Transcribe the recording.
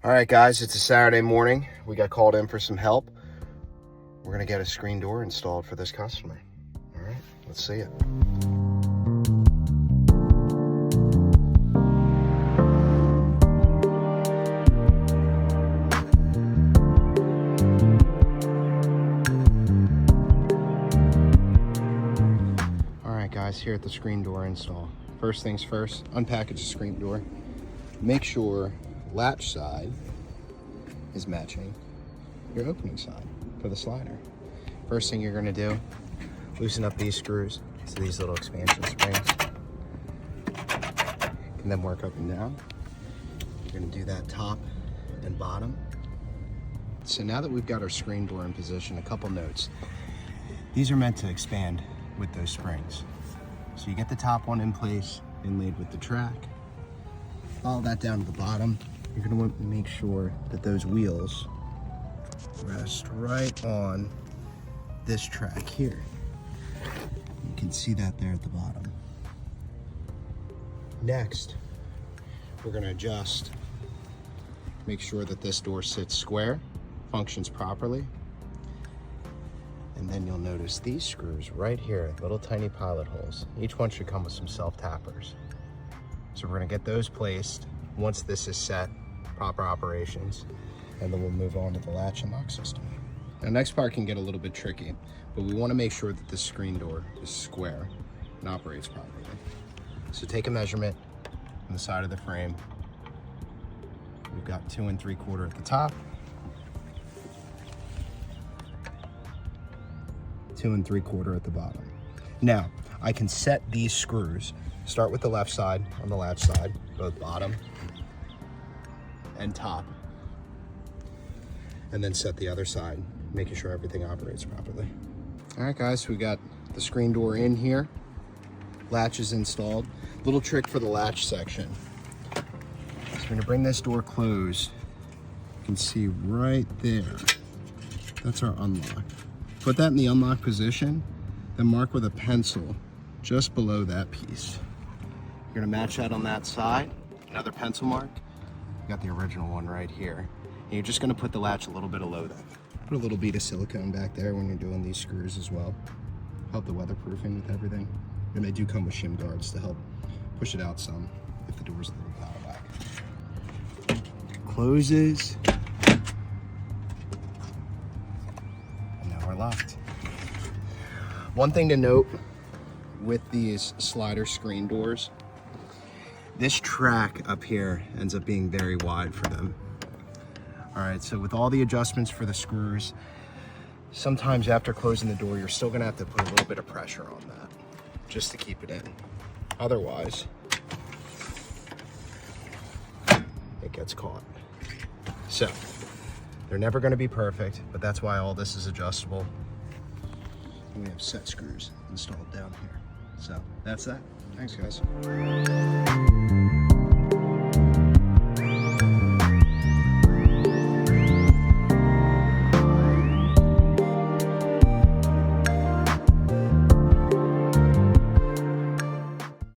All right, guys, it's a Saturday morning. We got called in for some help. We're gonna get a screen door installed for this customer. All right, let's see it. All right, guys, here at the screen door install. First things first, unpackage the screen door. Make sure latch side is matching your opening side for the slider. First thing you're gonna do, loosen up these screws to these little expansion springs. And then work up and down. You're gonna do that top and bottom. So now that we've got our screen door in position, a couple notes. These are meant to expand with those springs. So you get the top one in place, inlaid with the track. Follow that down to the bottom. You're gonna want to make sure that those wheels rest right on this track here. You can see that there at the bottom. Next, we're gonna adjust, make sure that this door sits square, functions properly. And then you'll notice these screws right here, little tiny pilot holes. Each one should come with some self-tappers. So we're gonna get those placed once this is set, proper operations, and then we'll move on to the latch and lock system. Now, next part can get a little bit tricky, but we wanna make sure that this screen door is square and operates properly. So take a measurement on the side of the frame. We've got 2 3/4 at the top, 2 3/4 at the bottom. Now, I can set these screws, start with the left side on the latch side, both bottom and top, and then set the other side, making sure everything operates properly. All right, guys, we got the screen door in here, latch is installed. Little trick for the latch section. So we're gonna bring this door closed. You can see right there, that's our unlock. Put that in the unlock position, then mark with a pencil just below that piece. You're gonna match that on that side, another pencil mark. You got the original one right here. And you're just gonna put the latch a little bit below that. Put a little bead of silicone back there when you're doing these screws as well. Help the weatherproofing with everything. And they do come with shim guards to help push it out some if the door's a little power back. Closes. And now we're locked. One thing to note with these slider screen doors, this track up here ends up being very wide for them. All right, so with all the adjustments for the screws, sometimes after closing the door, you're still gonna have to put a little bit of pressure on that just to keep it in. Otherwise, it gets caught. So, they're never gonna be perfect, but that's why all this is adjustable. And we have set screws installed down here. So, that's that. Thanks, guys.